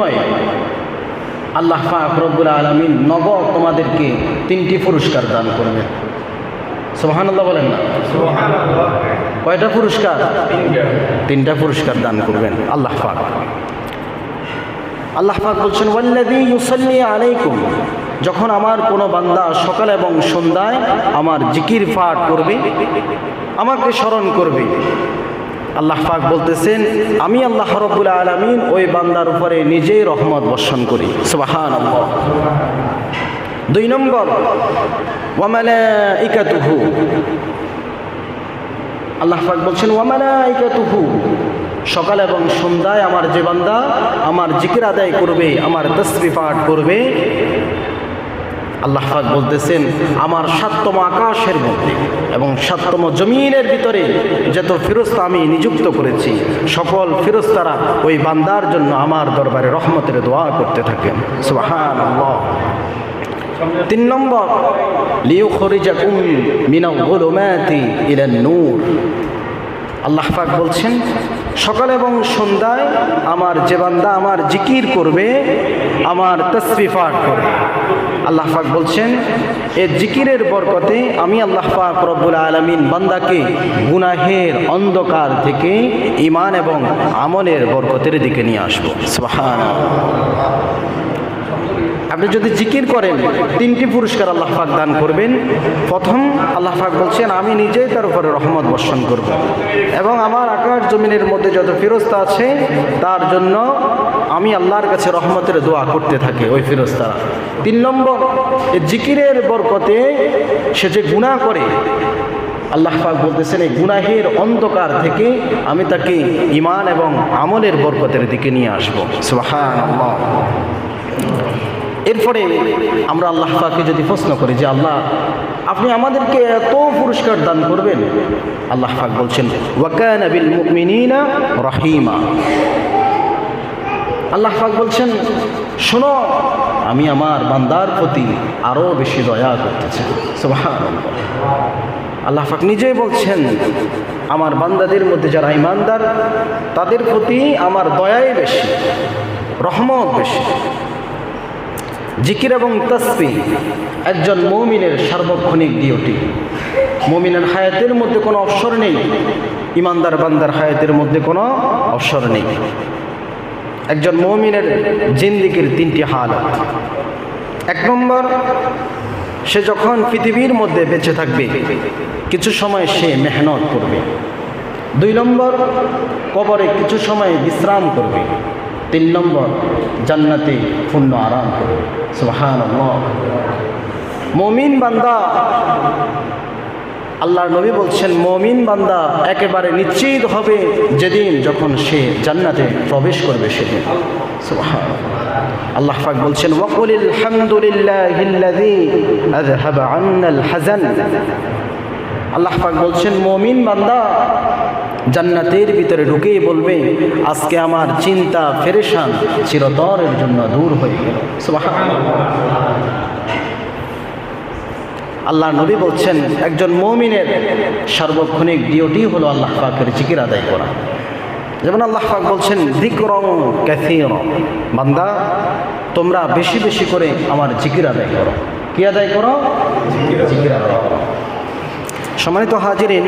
বিনিময়ে আল্লাহ পাক রব্বুল আলামিন নগদ তোমাদেরকে 3টি পুরস্কার দান করবেন। সুবহানাল্লাহ বলেন না? সুবহানাল্লাহ। কয়টা পুরস্কার? 3টা পুরস্কার দান করবেন আল্লাহ পাক। আল্লাহ পাক বলছেন ওয়াল্লাযী ইউসাল্লি আলাইকুম, যখন আমার কোনো বান্দা সকাল এবং সন্ধ্যায় আমার জিকির পাঠ করবে, আমাকে স্মরণ করবে, আল্লাহ পাক বলতেছেন আমি আল্লাহ রাব্বুল আলামিন ওই বান্দার উপরে নিজেই রহমত বর্ষণ করি। সুবহানাল্লাহ। 2 নম্বর ওয়া মালাইকাতুহু, আল্লাহ পাক বলছেন ওয়া মালাইকাতুহু, সকাল এবং সন্ধ্যায় আমার যে বান্দা আমার জিকির আদায় করবে, আমার তাসবিহ পাঠ করবে, আল্লাহ পাক বলতেছেন আমার 7তম আকাশের মধ্যে এবং 7তম জমিনের ভিতরে যত ফেরেশতা আমি নিযুক্ত করেছি, সকল ফেরেশতারা ওই বান্দার জন্য আমার দরবারে রহমতের দোয়া করতে থাকেন। সুবহানাল্লাহ। 3 নম্বর লিইউখরিজাকুম মিনাল যুলুমাতি ইলান নূর, আল্লাহ পাক বলছেন সকাল এবং সন্ধ্যায় আমার যে বান্দা আমার জিকির করবে, আমার তাসবিহ পাঠ করবে, আল্লাহ পাক বলছেন এই জিকিরের বরকতে আমি আল্লাহ পাক রব্বুল আলামিন বান্দাকে গুনাহের অন্ধকার থেকে ঈমান এবং আমলের বরকতের দিকে নিয়ে আসবো। সুবহানাল্লাহ। আপনি যদি জিকির করেন 3টি পুরস্কার আল্লাহ পাক দান করবেন। প্রথম, আল্লাহ পাক বলছেন আমি নিজেই তার উপরে রহমত বর্ষণ করব এবং আমার আকাশ জমিনের মধ্যে যত ফেরেশতা আছে তার জন্য আমি আল্লাহর কাছে রহমতের দোয়া করতে থাকি ওই ফেরেশতারা। 3 নম্বর, এই জিকিরের বরকতে সে যে গুনাহ করে, আল্লাহ পাক বলতেছেন এই গুনাহের অন্ধকার থেকে আমি তাকে ঈমান এবং আমলের বরকতের দিকে নিয়ে আসব। সুবহানাল্লাহ। এরপরে আমরা আল্লাহ পাককে যদি প্রশ্ন করি যে আল্লাহ আপনি আমাদেরকে এত পুরস্কার দান করবেন, আল্লাহ পাক বলছেন ওয়া কানা বিল মুমিনিনা রহিমা, আল্লাহ পাক বলছেন শোনো আমি আমার বান্দার প্রতি আরো বেশি দয়া করতেছি। সুবহানাল্লাহ। আল্লাহ পাক নিজেই বলছেন আমার বান্দাদের মধ্যে যারা ঈমানদার তাদের প্রতি আমার দয়াই বেশি, রহমত বেশি। জিকির এবং তাসবিহ একজন মুমিনের সার্বক্ষণিক ডিউটি। মুমিনের হায়াতের মধ্যে কোনো অবসর নেই, ঈমানদার বান্দার হায়াতের মধ্যে কোনো অবসর নেই। একজন মুমিনের জিন্দেগির 3টি হালত। 1 নম্বর, সে যখন পৃথিবীর মধ্যে বেঁচে থাকবে কিছু সময় সে মেহনত করবে। 2 নম্বর, কবরে কিছু সময় বিশ্রাম করবে। 3 নম্বর, জান্নাতে পূর্ণ আরাম করবে। সুবহানাল্লাহ। মুমিন বান্দা, আল্লাহর নবী বলছেন মুমিন বান্দা একেবারে নিশ্চিত হবে যেদিন যখন সে জান্নাতে প্রবেশ করবে সেদিন। সুবহানাল্লাহ। আল্লাহ পাক বলছেন ওয়াকুলিল হামদুলিল্লাহিল্লাযী আযহাবা আন্নাল হাযান, আল্লাহ পাক বলছেন মুমিন বান্দা জান্নাতের ভিতরে ঢুকেই বলবে আজকে আমার চিন্তা পেরেশান চিরতরের জন্য দূর হয়ে গেল। সুবহানাল্লাহ। আল্লাহ নবী বলছেন একজন মুমিনের সার্বক্ষণিক ডিউটি হলো আল্লাহ পাকের জিকির আদায় করা। যেমন আল্লাহ পাক বলছেন যিকরুন কাসীরা, বান্দা তোমরা বেশি বেশি করে আমার জিকির আদায় করো। কি আদায় করো? জিকির আদায় করো। সম্মানিত হাজিরিন,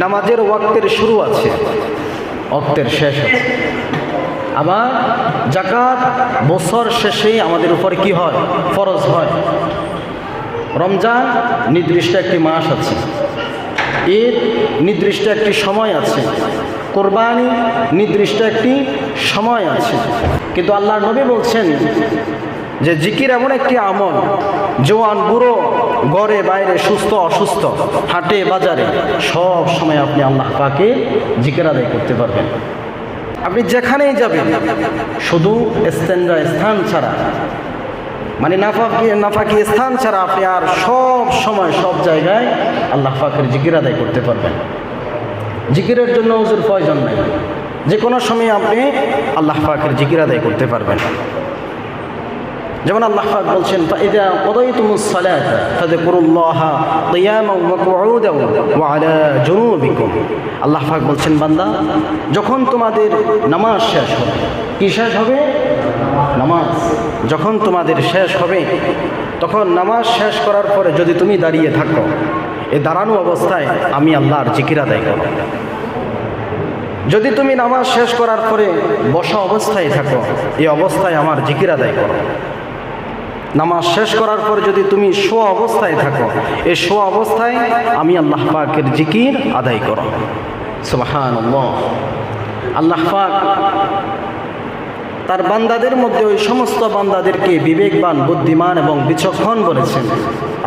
নামাজের ওয়াক্তের শুরু আছে, ওয়াক্তের শেষ আছে। আবার যাকাত বছর শেষেই আমাদের উপর কি হয়? ফরজ হয়। রমজান নির্দিষ্ট একটি মাস আছে, ঈদ নির্দিষ্ট একটি সময় আছে, কোরবানি নির্দিষ্ট একটি সময় আছে। কিন্তু আল্লাহর নবী বলছেন যে জিকির এমন একটি আমল, জওয়ান বুড়ো ঘরে বাইরে সুস্থ অসুস্থ হাটে বাজারে সব সময় আপনি আল্লাহ পাকে জিকির আদায় করতে পারবেন। আপনি যেখানেই যাবেন শুধু স্থান ছাড়া, মানে নাফাকি স্থান ছাড়া আপনি আর সব সময় সব জায়গায় আল্লাহ পাকের জিকির আদায় করতে পারবেন। জিকিরের জন্য ওযুর প্রয়োজন নেই, যে কোনো সময় আপনি আল্লাহ পাকের জিকির আদায় করতে পারবেন। যেমন আল্লাহ পাক বলছেন ফাইযা কাদাইতুমুস সালাতা ফাযকুরুল্লাহা কিয়ামান ওয়া কুউদান ওয়া আলা জুনুবিকুম, আল্লাহ পাক বলছেন বান্দা যখন তোমাদের নামাজ শেষ হবে, কি শেষ হবে? নামাজ। যখন তোমাদের শেষ হবে তখন নামাজ শেষ করার পরে যদি তুমি দাঁড়িয়ে থাকো, এই দাঁড়ানো অবস্থায় আমি আল্লাহর জিকির আদায় করো। যদি তুমি নামাজ শেষ করার পরে বসা অবস্থায় থাকো, এই অবস্থায় আমার জিকির আদায় করো। নামাজ শেষ করার পরে যদি তুমি শোয়া অবস্থায় থাকো, এই শোয়া অবস্থায় আমি আল্লাহ পাকের জিকির আদায় করো। সুবহানাল্লাহ। আল্লাহ পাক তার বান্দাদের মধ্যে ওই সমস্ত বান্দাদেরকে বিবেকবান, বুদ্ধিমান এবং বিচক্ষণ বলেছেন।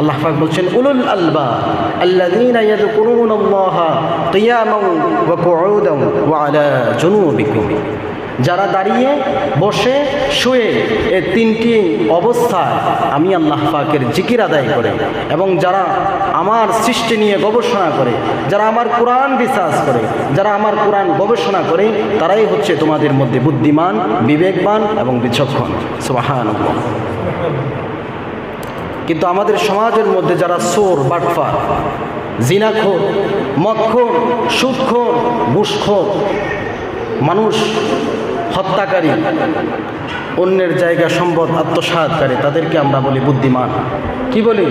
আল্লাহ পাক বলছেন, উলুল আলবাব আল্লাযীনা ইয়াযকুরুনাল্লাহা কিয়ামান ওয়া কুউদান ওয়া আলা জুনুবিহিম। যারা দাঁড়িয়ে, বসে, শুয়ে এই তিনটি অবস্থায় আমি আল্লাহ পাকের জিকির আদায় করে, এবং যারা আমার সৃষ্টি নিয়ে গবেষণা করে, যারা আমার কোরআন রিসার্চ করে, যারা আমার কোরআন গবেষণা করে, তারাই হচ্ছে তোমাদের মধ্যে বুদ্ধিমান, বিবেকবান এবং বিচক্ষণ। সুবহানাল্লাহ। কিন্তু আমাদের সমাজের মধ্যে যারা চোর, বাটফা, জিনাখোর, মদখোর, সুদখোর, ঘুষখোর, মানুষ হত্যাকারী, অন্যের জায়গা সম্পদ আত্মসাৎকারী, তাদেরকে আমরা বলি বুদ্ধিমান। কি বলি?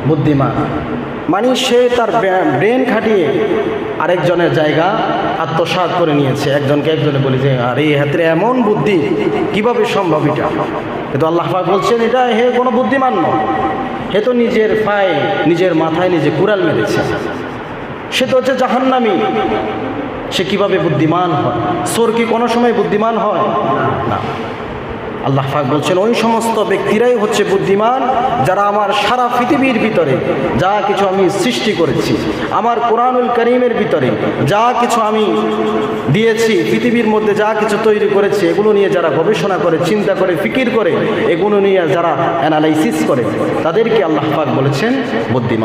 বুদ্ধিমান। মানে সে তার ব্রেন খাটিয়ে আরেকজনের জায়গা আত্মসাৎ করে নিয়েছে। একজনে বলি যে আরে হাতে এমন বুদ্ধি, কিভাবে সম্ভব এটা? কিন্তু আল্লাহ পাক বলছেন এটা হে কোনো বুদ্ধিমান নয়, হে তো নিজের পায়ে, নিজের মাথায় নিজে কুড়াল মেরেছে, সে তো হচ্ছে জাহান্নামী। সে কিভাবে বুদ্ধিমান হয়? চোর কি কোনো সময় বুদ্ধিমান হয় না। আল্লাহ পাক বলছেন ওই সমস্ত ব্যক্তিরাই হচ্ছে বুদ্ধিমান যারা আমার সারা পৃথিবীর ভিতরে যা কিছু আমি সৃষ্টি করেছি, আমার কোরআনুল কারীমের ভিতরে যা কিছু আমি দিয়েছি, পৃথিবীর মধ্যে যা কিছু তৈরি করেছি, এগুলো নিয়ে যারা গবেষণা করে, চিন্তা করে, ফিকির করে, এগুলো নিয়ে যারা অ্যানালাইসিস করে, তাদেরকে আল্লাহ পাক বলেছেন বুদ্ধিমান।